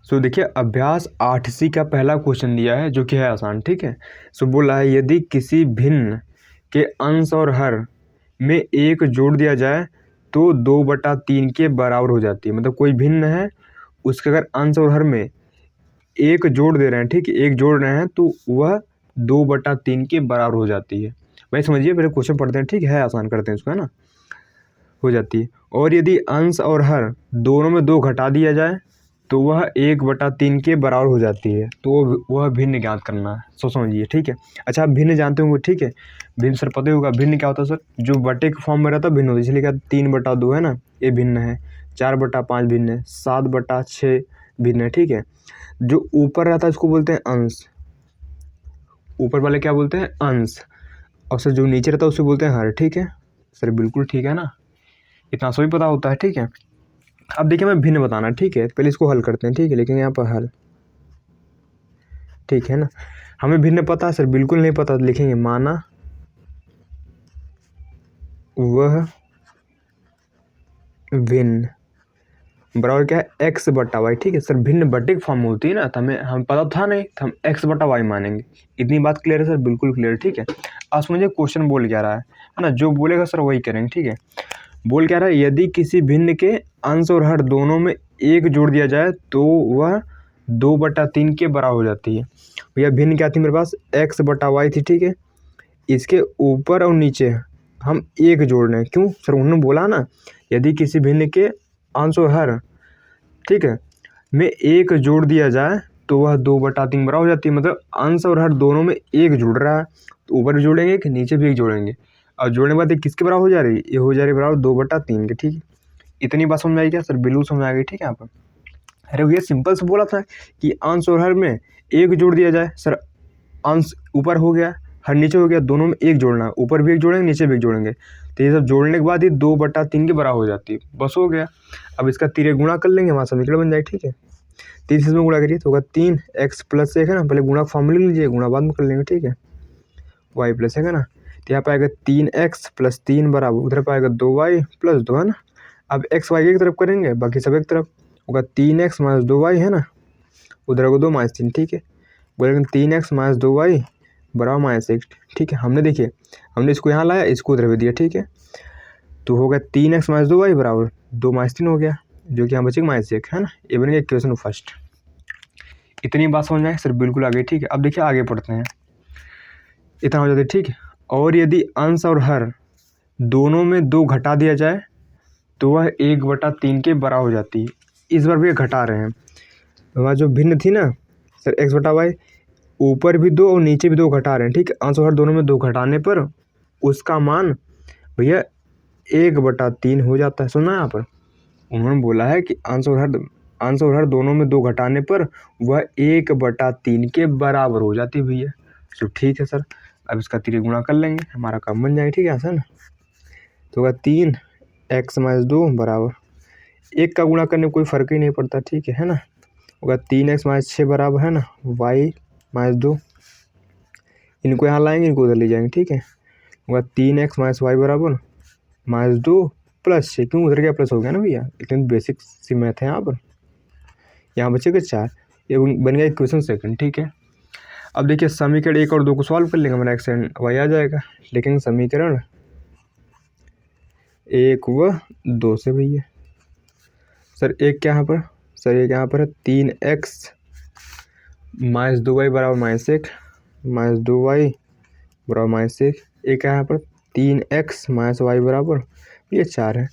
सो देखिए अभ्यास 8C का पहला क्वेश्चन दिया है जो कि है आसान, ठीक है। सो बोला है यदि किसी भिन्न के अंश और हर में एक जोड़ दिया जाए तो 2/3 के बराबर हो जाती है। मतलब कोई भिन्न है, उसके अगर अंश और हर में एक जोड़ दे रहे हैं, ठीक है, एक जोड़ रहे हैं तो वह 2/3 के बराबर हो जाती है। भाई समझिए, पहले क्वेश्चन पढ़ते हैं, ठीक है आसान करते हैं इसको, है ना। हो जाती है। और यदि अंश और हर दोनों में 2 घटा दिया जाए तो वह 1/3 के बराबर हो जाती है। तो वह भिन्न ज्ञात करना है। सो समझिए, ठीक है। अच्छा, आप भिन्न जानते होंगे, ठीक है। भिन्न सर पता ही होगा, भिन्न क्या होता है सर, जो बटे के फॉर्म में रहता है भिन्न होता है। इसलिए क्या 3/2 है ना, ये भिन्न है। 4/5 भिन्न है। 7/6 भिन्न है, ठीक है। जो ऊपर रहता है उसको बोलते हैं अंश, ऊपर वाले क्या बोलते हैं, अंश। और सर जो नीचे रहता है उसे बोलते हैं हर, ठीक है। सर बिल्कुल ठीक है ना, इतना सभी पता होता है, ठीक है। अब देखिए मैं भिन्न बताना, ठीक है। पहले इसको हल करते हैं, ठीक है, लेकिन यहाँ पर हल, ठीक है ना। हमें भिन्न पता है सर, बिल्कुल नहीं पता, लिखेंगे माना वह भिन्न बराबर क्या है, x/y, ठीक है। सर भिन्न बटे की फॉर्म में होती है ना, तो हम पता था नहीं, तो हम x/y मानेंगे। इतनी बात क्लियर है सर, बिल्कुल क्लियर, ठीक है। अब समझिए क्वेश्चन बोल क्या रहा है ना, जो बोलेगा सर वही करेंगे, ठीक है। बोल क्या रहा है, यदि किसी भिन्न के अंश और हर दोनों में एक जोड़ दिया जाए तो वह 2/3 के बराबर हो जाती है। भैया भिन्न क्या थी मेरे पास, x/y थी, ठीक है। इसके ऊपर और नीचे हम एक जोड़ रहे हैं, क्यों सर, उन्होंने बोला ना यदि किसी भिन्न के अंश और हर, ठीक है, में एक जोड़ दिया जाए तो वह 2/3 बराबर हो जाती है। मतलब अंश और हर दोनों में एक जुड़ रहा है, तो ऊपर भी जोड़ेंगे कि नीचे भी एक जोड़ेंगे, और जोड़ने के बाद ये किसके बराबर हो जा रही है, ये हो जा रही है बराबर 2/3 के, ठीक है। इतनी बात समझ में आई क्या सर, बिल्कुल समझ आ गई, ठीक है। यहाँ पर अरे भैया सिंपल से बोला था कि अंश और हर में एक जोड़ दिया जाए। सर अंश ऊपर हो गया, हर नीचे हो गया, दोनों में एक जोड़ना है, ऊपर भी एक जोड़ेंगे नीचे भी एक जोड़ेंगे, तो ये सब जोड़ने के बाद ही 2/3 के बराबर हो जाती है, बस हो गया। अब इसका तिरे गुणा कर लेंगे, हमारा समीकरण बन जाएगा, ठीक है। 3 से इसमें गुणा करिए तो होगा 3x+1 है ना, पहले गुणा फॉर्मूला लिख लीजिए, गुणा बाद में कर लेंगे, ठीक है। y+1 है ना, तो यहाँ पे आएगा 3x+3 बराबर, उधर पे आएगा 2y+2 है ना। अब x y एक तरफ करेंगे, बाकी सब एक तरफ, होगा 3x - 2y है ना, उधर होगा 2 - 3, ठीक है। बोलेंगे 3x - 2y बराबर -1, ठीक है। हमने इसको यहाँ लाया, इसको उधर भी दिया, ठीक है। तो होगा 3x - 2y बराबर 2 - 3 हो गया, जो कि यहाँ बचेगा -1 है ना। ये बन गया इक्वेशन फर्स्ट। इतनी बात समझ में आए सर, बिल्कुल आ गई, ठीक है। अब देखिए आगे पढ़ते हैं, इतना हो जाता है, ठीक है। और यदि अंश और हर दोनों में 2 घटा दिया जाए तो वह 1/3 के बराबर हो जाती है। इस बार भी घटा रहे हैं, वहाँ जो भिन्न थी ना सर x/y, ऊपर भी 2 और नीचे भी 2 घटा रहे हैं, ठीक है। अंश और हर दोनों में 2 घटाने पर उसका मान भैया 1/3 हो जाता है। सुना यहाँ पर उन्होंने बोला है कि अंश और हर दोनों में 2 घटाने पर वह 1/3 के बराबर हो जाती है भैया। तो ठीक है सर, अब इसका त्रिगुणा कर लेंगे, हमारा काम बन जाएगा, ठीक है आसान। तो होगा 3x - 2 बराबर, एक का गुणा करने में कोई फर्क ही नहीं पड़ता, ठीक है ना। होगा 3x - 6 बराबर है ना y - 2, इनको यहाँ लाएंगे, इनको उधर ले जाएंगे, ठीक है। होगा 3x - y बराबर -2 + 6, क्यों उधर क्या प्लस हो गया ना भैया, इतनी बेसिक सी मैथ है यहाँ पर। यहाँ बचेगा 4, ये बन गया इक्वेशन सेकंड, ठीक है। अब देखिए समीकरण 1 और 2 को सॉल्व कर लेंगे, हमारा x एंड y आ जाएगा। लेकिन समीकरण 1 व 2 से भैया, सर एक क्या यहाँ पर, सर एक यहाँ पर है 3x - 2y बराबर -1 - 2y बराबर -1, एक है यहाँ पर 3x - y बराबर ये 4 है।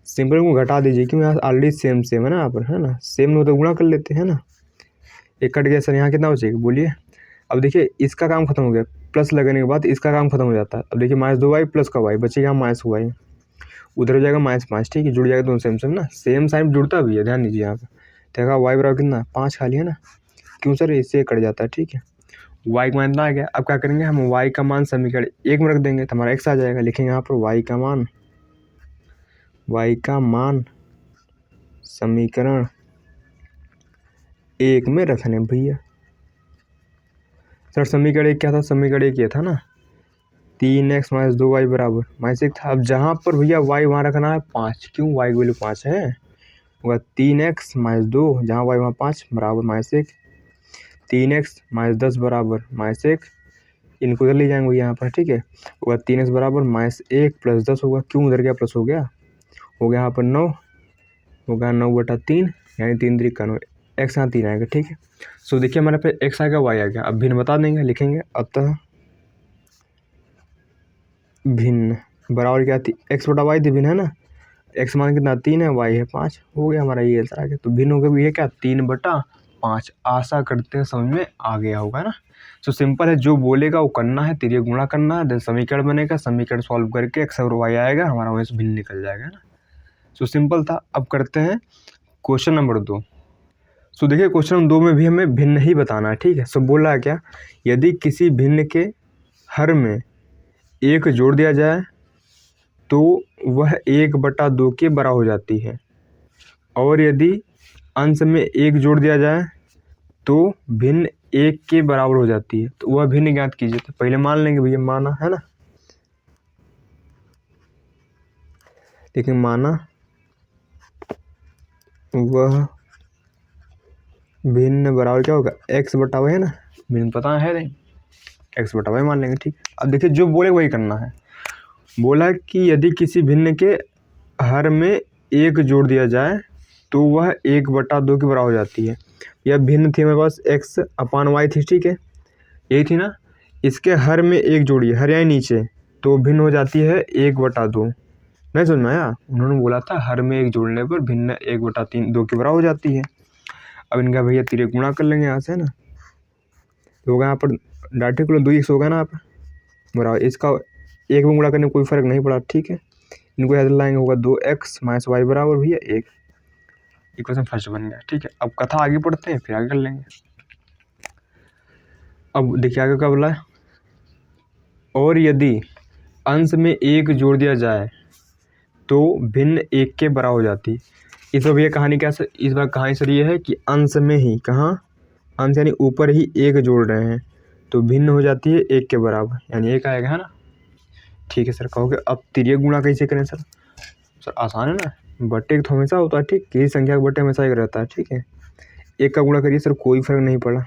सिंपल को घटा दीजिए, क्योंकि यहाँ ऑलरेडी सेम है ना, यहाँ पर है ना, सेम में तो गुणा कर लेते हैं ना। एक कट गया सर, यहाँ कितना बचेगा बोलिए। अब देखिए इसका काम खत्म हो गया, प्लस लगने के बाद इसका काम खत्म हो जाता है। अब देखिए -2y प्लस का y बचेगा -y, उधर हो जाएगा -5, ठीक है, जुड़ जाएगा दोनों सेम ना, सेम साइन जुड़ता भी है, ध्यान दीजिए यहाँ पर। देखा y बराबर कितना 5 खाली है ना, क्यों सर इससे कट जाता है, ठीक है। y का मान इतना आ गया। अब क्या करेंगे हम, y का मान समीकरण 1 में रख देंगे तो हमारा x आ जाएगा। लिखेंगे यहाँ पर y का मान समीकरण 1 में रखने भैया। सर समीकरण 1 क्या था, समीकरण 1 ये था ना 3x - 2y बराबर -1 था। अब जहाँ पर भैया y वहाँ रखना है 5, क्यों y की वैल्यू 5 है, होगा 3x माइनस 2, जहाँ y वहाँ 5 बराबर -1, 3x माइनस 10 बराबर -1, इनको उधर ले जाएंगे यहाँ पर, ठीक है। होगा 3x बराबर -1 प्लस 10 होगा, क्यों उधर गया प्लस हो गया यहाँ पर 9, होगा 9/3, यानी 3 3 9, x यहाँ 3 आएगा, ठीक है। सो देखिए हमारे पे x आएगा y आ गया। अब भिन्न बता देंगे, लिखेंगे अतः भिन्न बराबर क्या थी, x/y थी भिन्न, है ना। x मान कितना 3 है, y है 5, हो गया हमारा ये आंसर आ गया। तो भिन्न हो गया ये क्या 3/5। आशा करते हैं समझ में आ गया होगा ना। सो सिंपल है, जो बोलेगा वो करना है, तिर्यक गुणा करना है, देन समीकरण बनेगा, समीकरण सॉल्व करके x और y आएगा, हमारा वहीं से भिन्न निकल जाएगा ना। सो सिंपल था। अब करते हैं क्वेश्चन नंबर 2। सो देखिए क्वेश्चन नंबर 2 में भी हमें भिन्न ही बताना है, ठीक है। सो बोल रहा है क्या, यदि किसी भिन्न के हर में 1 जोड़ दिया जाए तो वह 1/2 के बराबर हो जाती है, और यदि अंश में 1 जोड़ दिया जाए तो भिन्न 1 के बराबर हो जाती है। तो वह भिन्न ज्ञात कीजिए। तो पहले मान लेंगे भैया, माना है ना, लेकिन माना वह भिन्न बराबर क्या होगा x/y, है ना, भिन्न पता है नहीं, x/y मान लेंगे, ठीक। अब देखिए जो बोले वही करना है। बोला कि यदि किसी भिन्न के हर में 1 जोड़ दिया जाए तो वह 1/2 के बराबर हो जाती है। यह भिन्न थी हमारे पास x/y थी, ठीक है, यही थी ना। इसके हर में 1 जोड़िए, हर यानी नीचे, तो भिन्न हो जाती है 1/2। नहीं समझ में आया, उन्होंने बोला था हर में 1 जोड़ने पर भिन्न 1/2 के बराबर हो जाती है। अब इनका भैया तिर्यक गुणा कर लेंगे यहाँ से, है ना। तो होगा यहाँ पर डायरेक्ट 2x होगा ना, आप बराबर इसका 1 में गुणा करने में कोई फर्क नहीं पड़ा, ठीक है। इनको याद लाएंगे, होगा 2x माइनस y बराबर भैया 1। इक्वेशन फर्स्ट बन गया, ठीक है। अब कथा आगे पढ़ते हैं, फिर आगे कर लेंगे। अब देखिए आगे क्या बोला है, और यदि अंश में 1 जोड़ दिया जाए तो भिन्न 1 के बराबर हो जाती है। इस बार भैया कहानी क्या सर, इस बार कहानी सर ये है कि अंश में ही, कहाँ अंश यानी ऊपर ही 1 जोड़ रहे हैं तो भिन्न हो जाती है 1 के बराबर, यानी 1 आएगा, है ना। ठीक है सर, कहोगे अब तिर्यक गुणा कैसे करें सर। सर आसान है ना, बट्टे तो हमेशा होता है, ठीक, किसी संख्या का बट्टे हमेशा एक रहता है, ठीक है। 1 का गुणा करिए सर, कोई फर्क नहीं पड़ा,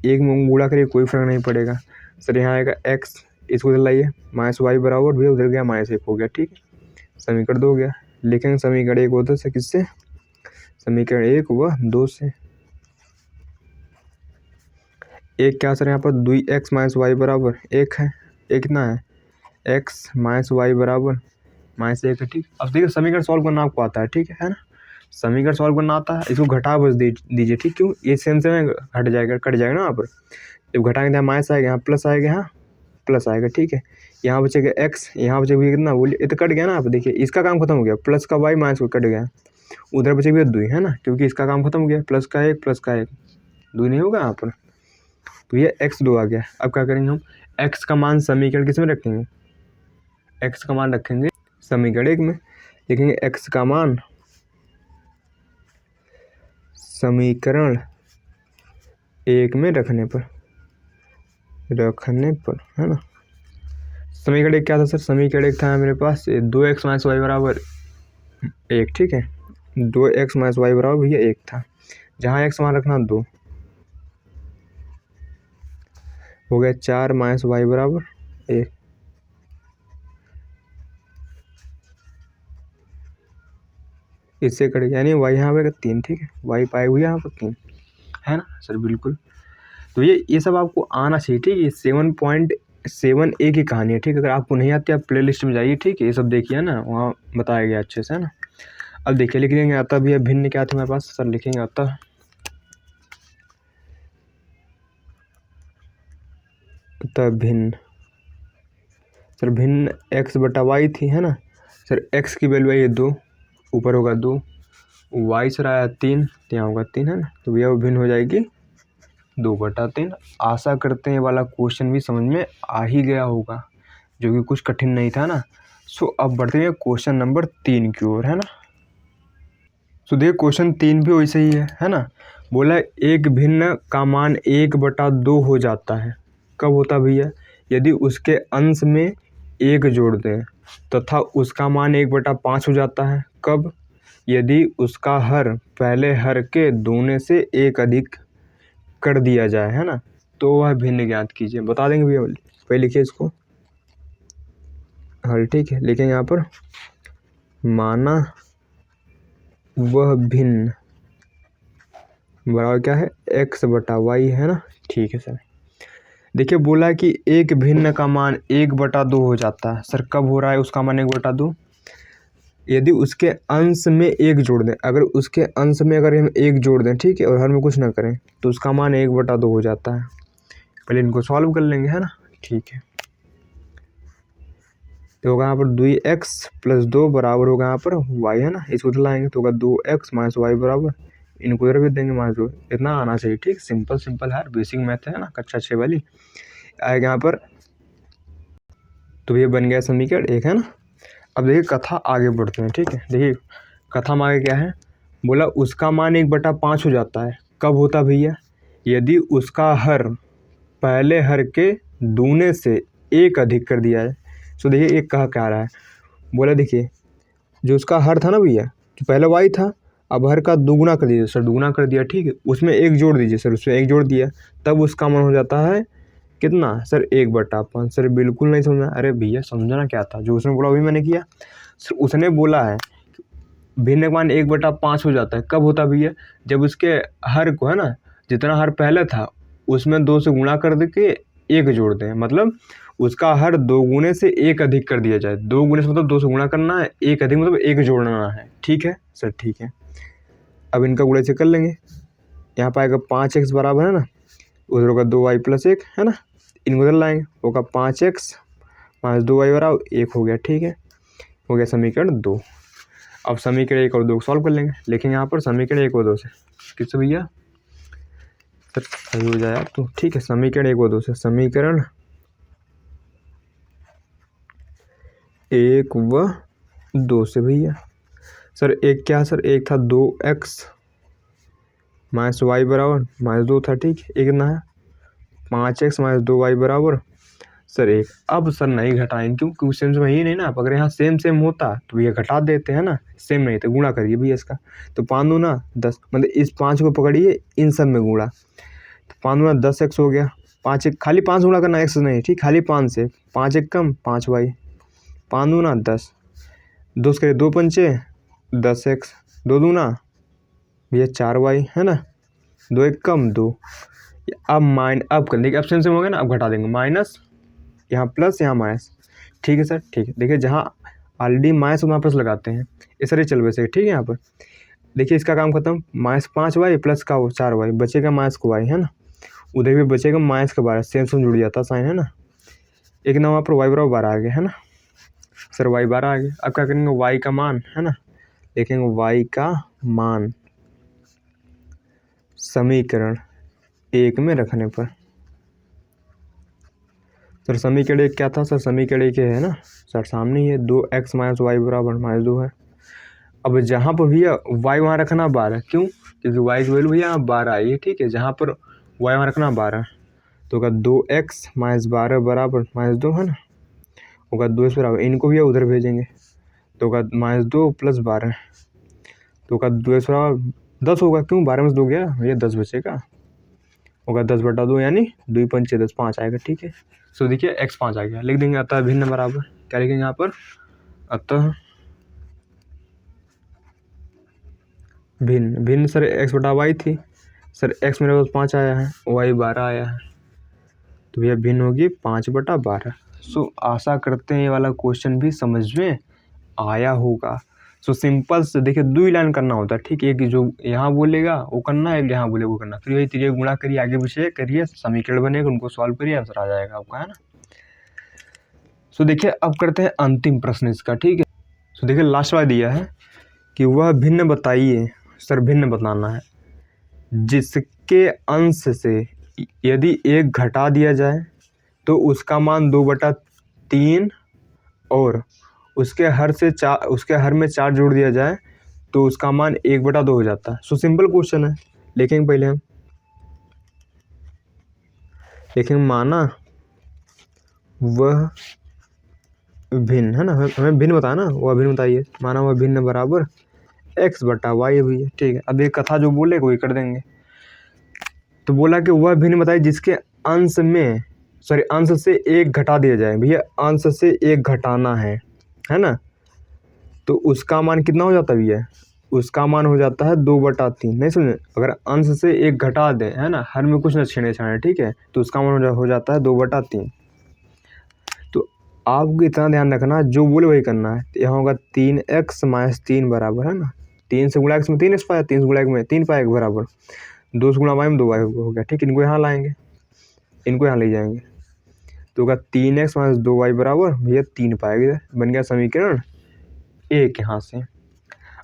1 में गुणा करिए कोई फर्क नहीं पड़ेगा सर। यहाँ आएगा x, इसको उधर लाइए, -y बराबर भी उधर गया -1 हो गया, ठीक है। समीकरण 2 हो गया, लिखेंगे समीकरण 1 होता से किससे, समीकरण 1 व 2 से। एक क्या सर, यहाँ पर 2x माइनस वाई बराबर 1 है, एक कितना है x माइनस वाई बराबर -1 है, ठीक। अब देखिए समीकरण सॉल्व करना आपको आता है, ठीक है ना। समीकरण सॉल्व करना आता है, इसको घटा बस दीजिए, ठीक। क्यों, ये सेम से हट जाएगा, कट जाएगा ना यहाँ पर। जब घटाएंगे यहाँ माइनस आएगा, यहाँ प्लस आएगा, यहाँ प्लस आएगा, ठीक है। यहाँ बचेगा x, यहाँ बचेगा कितना, बोलिए, ये तो कट गया ना। आप देखिए इसका काम खत्म हो गया, प्लस का y माइनस को कट गया, उधर बचेगा 2, है ना, क्योंकि इसका काम खत्म हो गया, प्लस का 1 2 नहीं होगा यहाँ पर, तो ये x2 आ गया। अब क्या करेंगे हम, x का मान समीकरण किस में रखेंगे, x का मान रखेंगे समीकरण 1 में, लिखेंगे x का मान समीकरण 1 में रखने पर, है ना। समीकरण 1 क्या था सर, समीकरण 1 था मेरे पास 2x माइनस वाई बराबर 1, ठीक है। 2x माइनस वाई बराबर भैया 1 था, जहाँ x मान रखना 2, हो गया 4 माइनस वाई बराबर 1। इससे कट गया, यानी y यहाँ पे 3, ठीक है, y पाए हुए यहाँ पर 3, है ना सर, बिल्कुल। तो ये सब आपको आना चाहिए, ठीक है। 7.7a की कहानी है, ठीक है। अगर आपको नहीं आती आप प्ले लिस्ट में जाइए, ठीक है, ये सब देखिए ना, वहाँ बताया गया अच्छे से, है ना। अब देखिए लिख लेंगे अतः भैया भिन्न क्या था मेरे पास सर, लिखेंगे अतः भिन्न सर, भिन्न x/y थी, है ना सर। x की वैल्यू है 2, ऊपर होगा 2, y सर आया 3, तो यहाँ होगा 3, है ना। तो भैया वो भिन्न हो जाएगी 2/3। आशा करते हैं ये वाला क्वेश्चन भी समझ में आ ही गया होगा, जो कि कुछ कठिन नहीं था ना। सो अब बढ़ते हैं क्वेश्चन नंबर 3 की ओर, है ना। तो देखिए क्वेश्चन 3 भी वैसे ही है ना। बोला एक भिन्न का मान 1/2 हो जाता है, कब होता भैया, यदि उसके अंश में 1 जोड़ दें तथा उसका मान 1/5 हो जाता है, कब, यदि उसका हर पहले हर के दूने से एक अधिक कर दिया जाए, है ना, तो वह भिन्न ज्ञात कीजिए। बता देंगे भैया, पहले लिखिए इसको हल, ठीक है। लिखेंगे यहाँ पर माना वह भिन्न बराबर क्या है, x बटा वाई, है ना, ठीक है सर। देखिए बोला है कि एक भिन्न का मान 1/2 हो जाता है। सर कब हो रहा है उसका मान 1/2? यदि उसके अंश में एक जोड़ दें, अगर उसके अंश में अगर हम एक जोड़ दें, ठीक है, और हर में कुछ ना करें, तो उसका मान 1/2 हो जाता है। पहले इनको सॉल्व कर लेंगे, है ना, ठीक है। तो होगा यहाँ पर 2x + 2 बराबर होगा यहाँ पर y, है ना, इसको उधर लाएंगे तो होगा 2x - y बराबर, इनको उधर भी देंगे -2। इतना आना चाहिए, ठीक, सिंपल सिंपल है, बेसिक मैथ है ना, कक्षा 6 वाली आएगा यहाँ पर। तो ये बन गया समीकरण 1, है ना। अब देखिए कथा आगे बढ़ते हैं, ठीक है। देखिए कथा में आगे क्या है, बोला उसका मान 1/5 हो जाता है। कब होता भैया, यदि उसका हर पहले हर के दूने से एक अधिक कर दिया है। तो देखिए एक कहा क्या रहा है, बोला देखिए जो उसका हर था ना भैया, जो पहले वाई था, अब हर का दुगुना कर दीजिए सर, दुगुना कर दिया, ठीक है, उसमें एक जोड़ दीजिए सर, उसमें एक जोड़ दिया, तब उसका मान हो जाता है कितना सर, 1/5। सर बिल्कुल नहीं समझा। अरे भैया समझना क्या था, जो उसने बोला वही मैंने किया। सर उसने बोला है भिन्न का मान 1/5 हो जाता है। कब होता भैया, जब उसके हर को, है ना, जितना हर पहले था उसमें 2 से गुणा कर दे के एक जोड़ दें, मतलब उसका हर 2 गुने से एक अधिक कर दिया जाए। 2 गुने से मतलब 2 से गुणा करना है, एक अधिक मतलब एक जोड़ना है, ठीक है सर, ठीक है। अब इनका गुणा से कर लेंगे, यहाँ पर आएगा 5x बराबर, है ना, उधर होगा 2y + 1, है ना, इनको उधर लाएंगे, होगा 5x - 2y बराबर 1 हो गया, ठीक है, हो गया समीकरण 2। अब समीकरण 1 और 2 सॉल्व कर लेंगे। लिखेंगे यहाँ पर समीकरण 1 और 2 से, किससे भैया सर सही हो जाए तो, ठीक है। समीकरण 1 और 2 से, समीकरण 1 व 2 से भैया। सर एक क्या सर, एक था 2x - y बराबर -2 था, ठीक है। एक कितना है 5x - 2y बराबर सर 1। अब सर नहीं घटाएंगे, क्योंकि सेम सेम ही नहीं ना। अगर यहाँ सेम सेम होता तो ये घटा देते हैं ना, सेम नहीं तो गुणा करिए भैया इसका। तो 5 दूना 10, मतलब इस 5 को पकड़िए, इन सब में गुणा, तो 5 दूना 10x हो गया। 5 एक खाली 5 गुणा करना, x नहीं, ठीक, खाली 5 से 5 एक कम 5y, 5 दूना 10, 2 करे 2 पंचे 10x, 2 दूना भैया 4y, है ना, 2 एक कम 2। अब कर देखिए, अब सेम सेम हो गया ना, अब घटा देंगे, माइनस यहाँ प्लस यहाँ माइनस, ठीक है सर, ठीक है। देखिए जहाँ ऑलरेडी माइनस वहाँ प्लस लगाते हैं, इस तरह चल वैसे, ठीक है। यहाँ पर देखिए इसका काम खत्म, -5y प्लस का 4y बचेगा, माइनस को y, है ना, उधर भी बचेगा माइनस के 12, सेम सेम जुड़ जाता साइन, है ना। एक ना वहाँ पर y बराबर 12 आ गया, है ना सर, y 12 आ गया। अब क्या करेंगे, y का मान, है ना, देखेंगे y का मान समीकरण 1 में रखने पर। सर समीकरण 1 क्या था सर, समीकरण 1 है ना सर, सामने ही है, 2x - y बराबर -2 है। अब जहाँ पर भैया y वहाँ रखना 12, क्यों, क्योंकि y की वैल्यू भैया 12 आई है, ठीक है। जहाँ पर y वहाँ रखना 12, तो होगा 2x - 12 बराबर -2, है ना, होगा 2 बराबर, इनको भैया उधर भेजेंगे, तो होगा -2 + 12, तो होगा 2 बराबर 10 होगा, क्यों 12 में से 2 गया भैया 10 बचेगा, होगा 10/2, यानी 2 पंचे 10, 5 आएगा, ठीक है। सो देखिए x 5 आ गया, लिख देंगे अतः भिन्न बराबर, क्या लिखेंगे यहाँ पर, अतः भिन्न। भिन्न सर x/y थी सर, x मेरे पास 5 आया है, y 12 आया है, तो भैया भिन्न होगी 5/12। सो आशा करते हैं ये वाला क्वेश्चन भी समझ में आया होगा। सो सिंपल से देखिए 2 ही लाइन करना होता है, ठीक है। एक जो यहाँ बोलेगा वो करना है, एक यहाँ बोलेगा वो करना, फिर वही तीनों गुणा करिए, आगे पीछे करिए, समीकरण बनेगा, उनको सॉल्व करिए, आंसर आ जाएगा आपका, है ना। सो देखिए अब करते हैं अंतिम प्रश्न इसका, ठीक है। सो देखिए लास्ट वाला दिया है कि वह भिन्न बताइए, सर भिन्न बताना है, जिसके अंश से यदि 1 घटा दिया जाए तो उसका मान 2/3, और उसके हर में 4 जोड़ दिया जाए तो उसका मान 1/2 हो जाता है। सो सिंपल क्वेश्चन है, लिखेंगे पहले हम, लिखेंगे माना वह भिन्न, है ना, हमें भिन्न बताना, वह भिन्न बताइए, माना वह भिन्न बराबर एक्स बटा वाई है भैया, ठीक है। अब ये कथा जो बोले वही कर देंगे। तो बोला कि वह भिन्न बताइए जिसके अंश में अंश से एक घटा दिया जाए। भैया अंश से एक घटाना है ना, तो उसका मान कितना हो जाता है भैया, उसका मान हो जाता है 2/3। नहीं समझे, अगर अंश से एक घटा दें है ना, हर में कुछ न छेड़े छाड़े, ठीक है, तो उसका मान हो जाता है 2/3। तो आपको इतना ध्यान रखना, जो बोले वही करना है। तो यहाँ होगा 3x - 3 बराबर है ना, 3 से गुणा x में 3x पाया, 3 से गुणा x में 3 पाएगा बराबर 2 से गुणा y में 2y हो गया, ठीक। इनको यहाँ लाएंगे, इनको यहाँ ले जाएंगे, तो होगा 3x - 2y बराबर भैया 3 पाएगा। बन गया समीकरण 1 यहाँ से।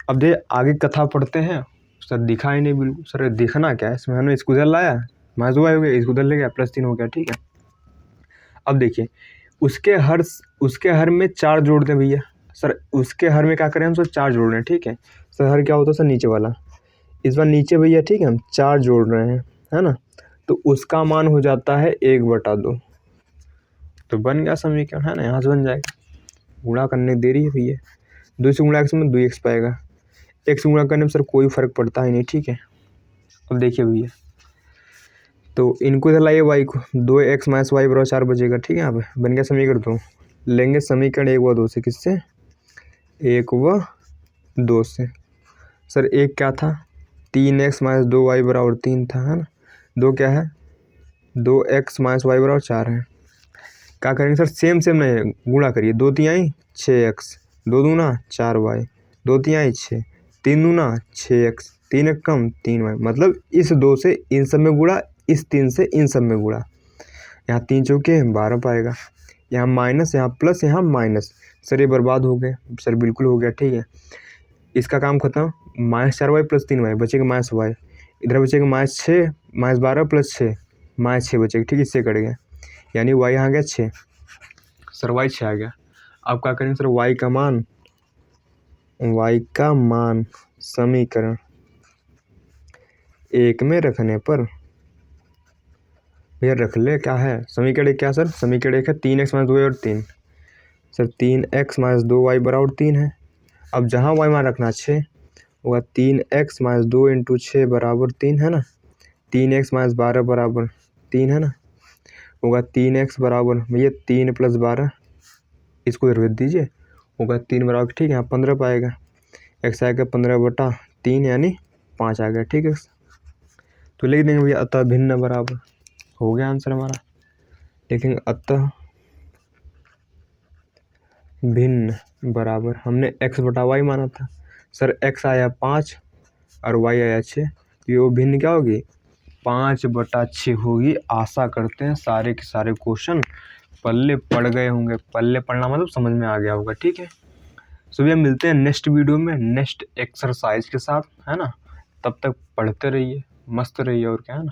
अब दे आगे कथा पढ़ते हैं। सर दिखा ही नहीं बिल्कुल। सर देखना क्या है इसमें, हमने इसको उधर लाया -2y हो गया, इसको उधर ले गया +3 हो गया, ठीक है। अब देखिए उसके हर में 4 जोड़ दें भैया। सर उसके हर में क्या करें हम, सर 4 जोड़ रहे हैं, ठीक है। सर हर क्या होता है सर, नीचे वाला। इस बार नीचे भैया, ठीक है, हम 4 जोड़ रहे हैं है ना, तो उसका मान हो जाता है 1/2। तो बन गया समीकरण है ना, यहाँ से बन जाएगा। गुणा करने देरी है भैया, 2 से गुणा x में 2x पाएगा, x गुणा करने में सर कोई फर्क पड़ता ही नहीं, ठीक है। अब देखिए भैया, तो इनको इधर लाइए y को, 2x - y बराबर 4 बचेगा, ठीक है। यहाँ पे बन गया समीकरण 2। लेंगे समीकरण 1 व 2 से, किससे, 1 व 2 से। सर एक क्या था, 3x - 2y बराबर 3 था है ना, 2 क्या है, 2x - y बराबर 4 है। क्या करेंगे सर, सेम नहीं गुणा करिए, 2 3 6x, 2 दूना 4y, 2 3 6, 3 दूना 6x, 3 एक कम 3y, मतलब इस 2 से इन सब में गुणा, इस 3 से इन सब में गुणा। यहाँ 3 चौके 12 पाएगा, यहाँ माइनस, यहाँ प्लस, यहाँ माइनस। सर ये बर्बाद हो गए, सर बिल्कुल हो गया, ठीक है। इसका काम खत्म। -4y + 3y बचेगा -y, इधर बचेगा -6 -12 + 6 -6 बचेगा, ठीक, इससे कट गया, यानी y यहाँ आ गया 6। सर y 6 आ गया। अब क्या करेंगे सर, y का मान समीकरण 1 में रखने पर भैया रख ले, क्या है समीकरण 1, क्या सर, समीकरण 1 है 3x - 2y और 3। सर 3x - 2y बराबर 3 है। अब जहाँ y मान रखना 6 होगा, 3x - 2 × 6 बराबर 3 है ना, 3x - 12 बराबर 3 है ना, होगा 3x बराबर भैया 3 + 12, इसको इधर भेज दीजिए, होगा 3 बराबर, ठीक है। यहाँ 15 पाएगा, x आएगा 15/3 यानी 5 आ गया, ठीक है। तो लिख देंगे भैया अतः भिन्न बराबर, हो गया आंसर हमारा। लेकिन अतः भिन्न बराबर, हमने x/y माना था। सर x आया 5 और y आया 6, ये वो भिन्न क्या होगी, 5/6 होगी। आशा करते हैं सारे के सारे क्वेश्चन पल्ले पड़ गए होंगे। पल्ले पड़ना मतलब समझ में आ गया होगा, ठीक है। सो भैया मिलते हैं नेक्स्ट वीडियो में नेक्स्ट एक्सरसाइज के साथ, है ना। तब तक पढ़ते रहिए, मस्त रहिए, और क्या है ना।